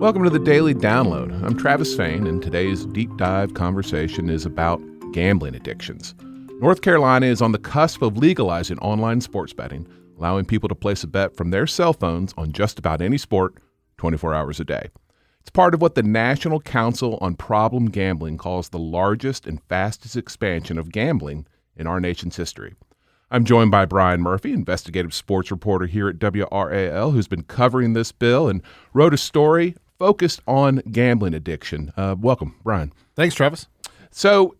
Welcome to the Daily Download. I'm Travis Fain, and today's deep dive conversation is about gambling addictions. North Carolina is on the cusp of legalizing online sports betting, allowing people to place a bet from their cell phones on just about any sport 24 hours a day. It's part of what the National Council on Problem Gambling calls the largest and fastest expansion of gambling in our nation's history. I'm joined by Brian Murphy, investigative sports reporter here at WRAL, who's been covering this bill and wrote a story focused on gambling addiction. Welcome, Brian. Thanks, Travis. So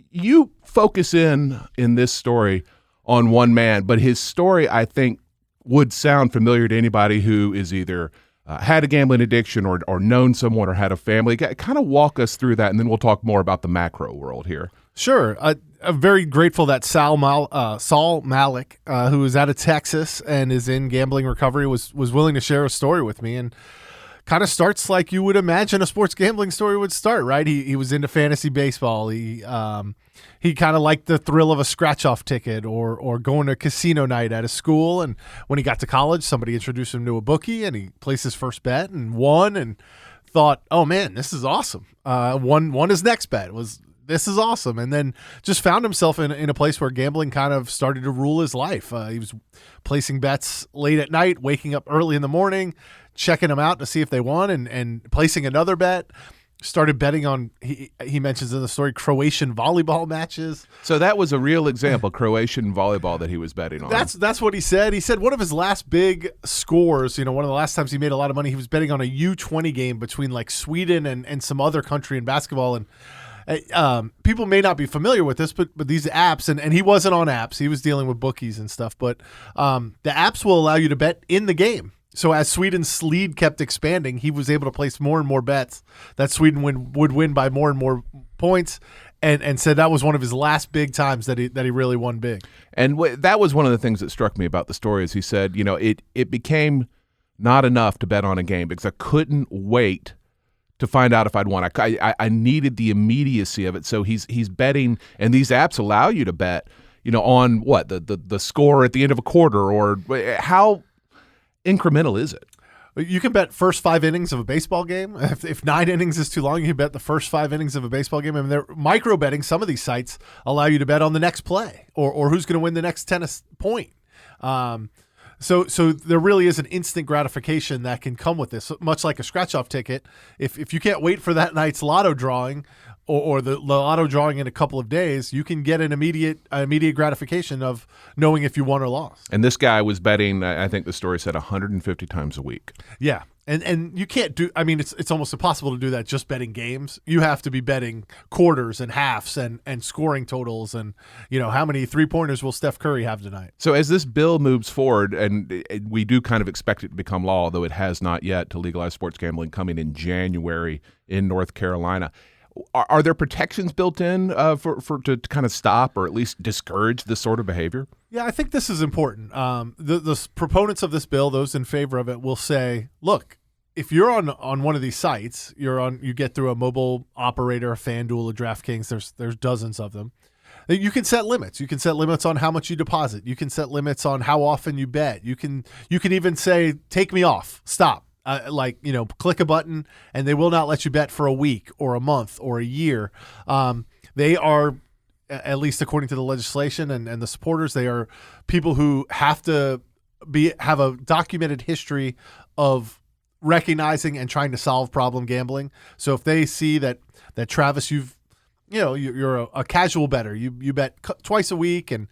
you focus in this story on one man, but his story, I think, would sound familiar to anybody who is either had a gambling addiction or known someone or had a family. Kind of walk us through that, and then we'll talk more about the macro world here. Sure. I'm very grateful that Saul Malik, who is out of Texas and is in gambling recovery, was willing to share a story with me, and kind of starts like you would imagine a sports gambling story would start, right? He was into fantasy baseball. He kind of liked the thrill of a scratch-off ticket or going to casino night at a school. And when he got to college, somebody introduced him to a bookie, and he placed his first bet and won and thought, oh, man, this is awesome. Won his next bet. This is awesome. And then just found himself in a place where gambling kind of started to rule his life. He was placing bets late at night, waking up early in the morning, checking them out to see if they won, and placing another bet. Started betting on, he mentions in the story, Croatian volleyball matches. So that was a real example, Croatian volleyball that he was betting on. That's what he said. He said one of his last big scores, one of the last times he made a lot of money, he was betting on a U20 game between like Sweden and some other country in basketball. And people may not be familiar with this, but these apps, and he wasn't on apps. He was dealing with bookies and stuff. But the apps will allow you to bet in the game. So as Sweden's lead kept expanding, he was able to place more and more bets that Sweden would win by more and more points, and said that was one of his last big times that he really won big. And that was one of the things that struck me about the story. Is he said, it became not enough to bet on a game because I couldn't wait to find out if I'd won. I needed the immediacy of it. So he's betting, and these apps allow you to bet, on what the score at the end of a quarter, or how incremental is it? You can bet first 5 innings of a baseball game. If 9 innings is too long, you can bet the first 5 innings of a baseball game. I mean, they're micro betting. Some of these sites allow you to bet on the next play or who's going to win the next tennis point. So there really is an instant gratification that can come with this, much like a scratch-off ticket. If you can't wait for that night's lotto drawing or the lotto drawing in a couple of days, you can get an immediate gratification of knowing if you won or lost. And this guy was betting, I think the story said, 150 times a week. Yeah. And you can't do, I mean, it's almost impossible to do that just betting games. You have to be betting quarters and halves and scoring totals and, how many 3-pointers will Steph Curry have tonight? So as this bill moves forward, and we do kind of expect it to become law, although it has not yet, to legalize sports gambling coming in January in North Carolina, are there protections built in to kind of stop or at least discourage this sort of behavior? Yeah, I think this is important. The proponents of this bill, those in favor of it, will say, look, if you're on one of these sites, you get through a mobile operator, a FanDuel, a DraftKings, there's dozens of them. You can set limits. You can set limits on how much you deposit. You can set limits on how often you bet. You can even say, take me off, stop. Click a button, and they will not let you bet for a week or a month or a year. They are, at least according to the legislation and the supporters, they are people who have to have a documented history of recognizing and trying to solve problem gambling. So if they see that Travis, you're a casual bettor, you bet twice a week and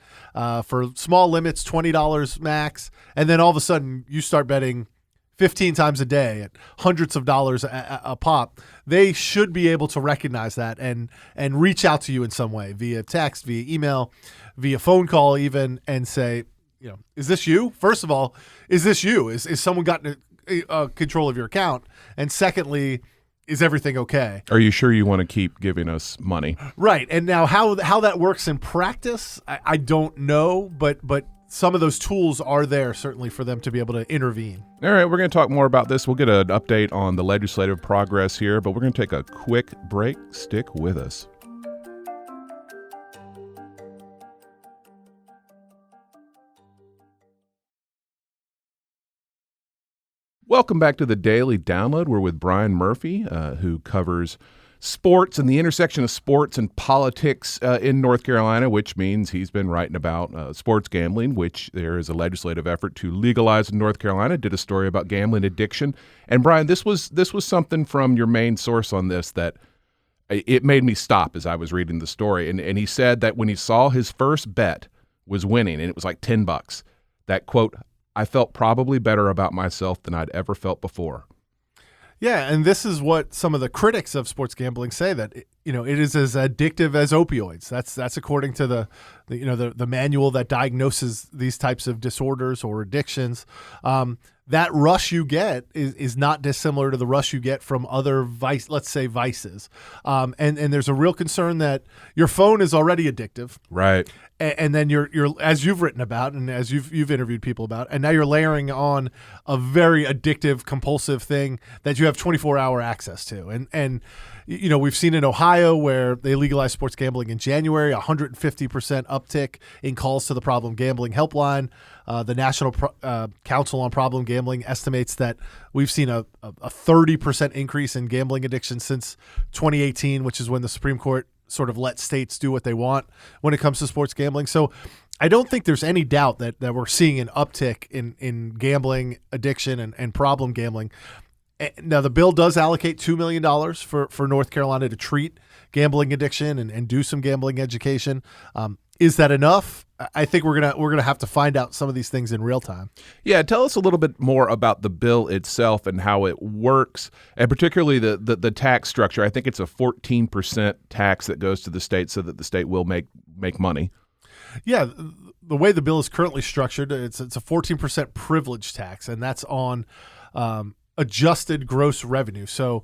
for small limits, $20 max, and then all of a sudden you start betting 15 times a day at hundreds of dollars a pop, they should be able to recognize that and reach out to you in some way, via text, via email, via phone call even, and say, is this you? First of all, is this you? Is someone gotten control of your account? And secondly, is everything okay? Are you sure you want to keep giving us money? Right. And now how that works in practice, I don't know, but some of those tools are there certainly for them to be able to intervene. All right, we're going to talk more about this. We'll get an update on the legislative progress here, but we're going to take a quick break. Stick with us. Welcome back to the Daily Download. We're with Brian Murphy, who covers sports and the intersection of sports and politics in North Carolina, which means he's been writing about sports gambling, which there is a legislative effort to legalize in North Carolina. Did a story about gambling addiction. And Brian, this was something from your main source on this that it made me stop as I was reading the story. And he said that when he saw his first bet was winning, and it was like $10, that, quote, I felt probably better about myself than I'd ever felt before. Yeah, and this is what some of the critics of sports gambling say, that it is as addictive as opioids. That's according to the manual that diagnoses these types of disorders or addictions. That rush you get is not dissimilar to the rush you get from other vices. And there's a real concern that your phone is already addictive, right? And then you're as you've written about and as you've interviewed people about, and now you're layering on a very addictive, compulsive thing that you have 24-hour access to. And we've seen in Ohio where they legalized sports gambling in January, 150% uptick in calls to the problem gambling helpline. The National Council on Problem Gambling estimates that we've seen a 30% increase in gambling addiction since 2018, which is when the Supreme Court sort of let states do what they want when it comes to sports gambling. So I don't think there's any doubt that we're seeing an uptick in gambling addiction and problem gambling. Now, the bill does allocate $2 million for North Carolina to treat gambling addiction and do some gambling education. Is that enough? I think we're gonna have to find out some of these things in real time. Yeah, tell us a little bit more about the bill itself and how it works, and particularly the tax structure. I think it's a 14% tax that goes to the state so that the state will make money. Yeah, the way the bill is currently structured, it's a 14% privilege tax, and that's on adjusted gross revenue. So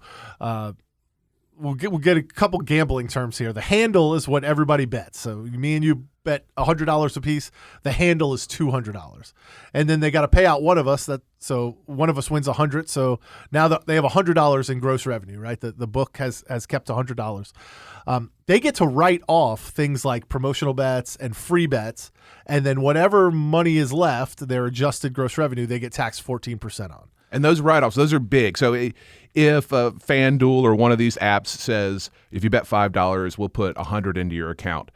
we'll get a couple gambling terms here. The handle is what everybody bets. So me and you bet $100 a piece. The handle is $200, and then they got to pay out one of us. So one of us wins $100. So now they have $100 in gross revenue, right? The book has kept $100. They get to write off things like promotional bets and free bets, and then whatever money is left, their adjusted gross revenue, they get taxed 14% on. And those write-offs, those are big. So if FanDuel or one of these apps says, if you bet $5, we'll put $100 into your account,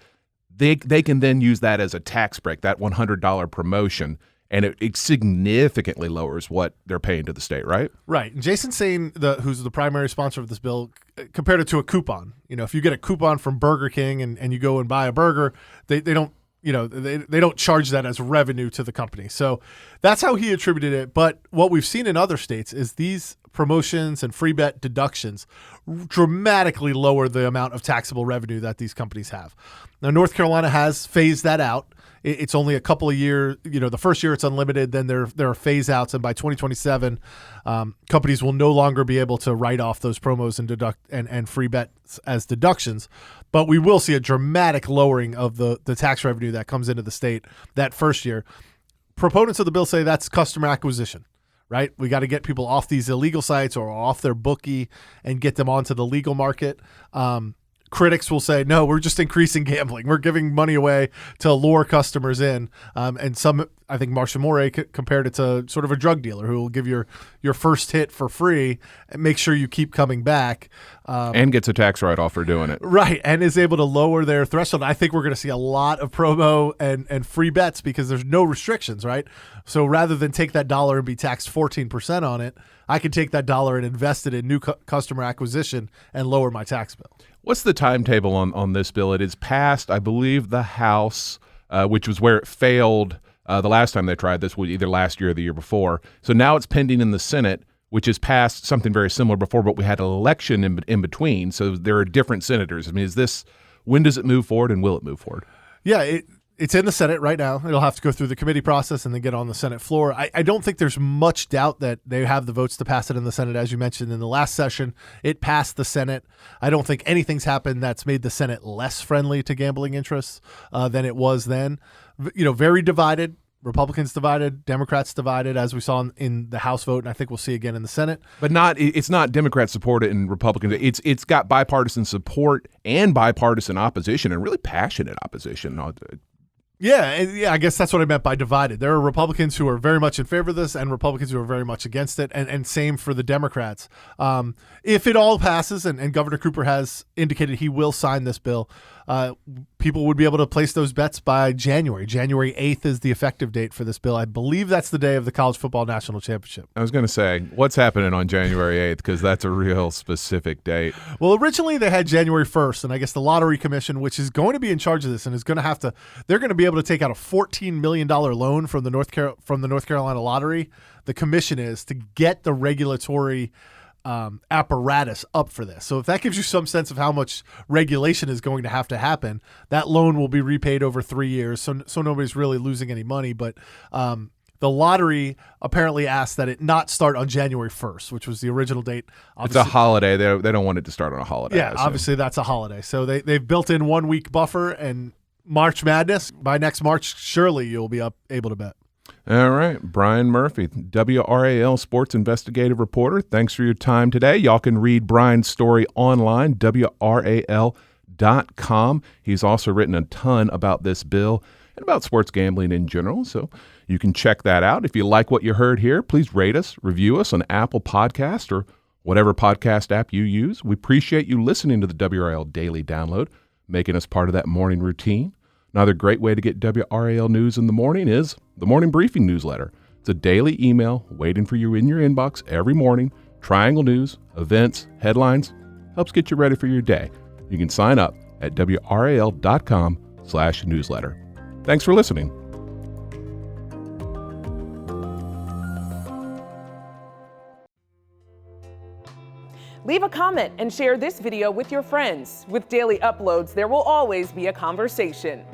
they can then use that as a tax break, that $100 promotion, and it significantly lowers what they're paying to the state, right? Right. And Jason Sain, who's the primary sponsor of this bill, compared it to a coupon. If you get a coupon from Burger King and you go and buy a burger, they don't they don't charge that as revenue to the company. So that's how he attributed it. But what we've seen in other states is these promotions and free bet deductions dramatically lower the amount of taxable revenue that these companies have. Now, North Carolina has phased that out. It's only a couple of years. The first year it's unlimited. Then there are phase outs, and by 2027, companies will no longer be able to write off those promos and deduct and free bets as deductions. But we will see a dramatic lowering of the tax revenue that comes into the state that first year. Proponents of the bill say that's customer acquisition, right? We got to get people off these illegal sites or off their bookie and get them onto the legal market. Critics will say, no, we're just increasing gambling. We're giving money away to lure customers in. And some, I think Marcia Moray compared it to sort of a drug dealer who will give your first hit for free and make sure you keep coming back. And gets a tax write-off for doing it. Right, and is able to lower their threshold. I think we're going to see a lot of promo and free bets because there's no restrictions, right? So rather than take that dollar and be taxed 14% on it, I can take that dollar and invest it in new customer acquisition and lower my tax bill. What's the timetable on this bill? It is passed, I believe, the House, which was where it failed the last time they tried this, either last year or the year before. So now it's pending in the Senate, which has passed something very similar before, but we had an election in between. So there are different senators. I mean, when does it move forward, and will it move forward? Yeah, it's in the Senate right now. It'll have to go through the committee process and then get on the Senate floor. I don't think there's much doubt that they have the votes to pass it in the Senate. As you mentioned in the last session, it passed the Senate. I don't think anything's happened that's made the Senate less friendly to gambling interests than it was then. Very divided. Republicans divided, Democrats divided, as we saw in the House vote, and I think we'll see again in the Senate. But it's not Democrats supported and Republicans. It's got bipartisan support and bipartisan opposition, and really passionate opposition. Yeah, I guess that's what I meant by divided. There are Republicans who are very much in favor of this and Republicans who are very much against it, and same for the Democrats. If it all passes, and Governor Cooper has indicated he will sign this bill, people would be able to place those bets by January. January 8th is the effective date for this bill. I believe that's the day of the College Football National Championship. I was going to say, what's happening on January 8th? Because that's a real specific date. Well, originally they had January 1st, and I guess the Lottery Commission, which is going to be in charge of this and is going to have to, they're going to be able to take out a $14 million loan from the North Carolina Lottery. The commission is to get the regulatory apparatus up for this. So if that gives you some sense of how much regulation is going to happen, that loan will be repaid over 3 years. So nobody's really losing any money. But the lottery apparently asked that it not start on January 1st, which was the original date. Obviously, it's a holiday. They don't want it to start on a holiday. Yeah, obviously that's a holiday. So they've built in 1 week buffer, and March Madness, by next March, surely you'll be able to bet. All right. Brian Murphy, WRAL sports investigative reporter. Thanks for your time today. Y'all can read Brian's story online, WRAL.com. He's also written a ton about this bill and about sports gambling in general, so you can check that out. If you like what you heard here, please rate us, review us on Apple Podcast or whatever podcast app you use. We appreciate you listening to the WRAL Daily Download, making us part of that morning routine. Another great way to get WRAL news in the morning is the Morning Briefing newsletter. It's a daily email waiting for you in your inbox every morning. Triangle news, events, headlines, helps get you ready for your day. You can sign up at WRAL.com/newsletter. Thanks for listening. Leave a comment and share this video with your friends. With daily uploads, there will always be a conversation.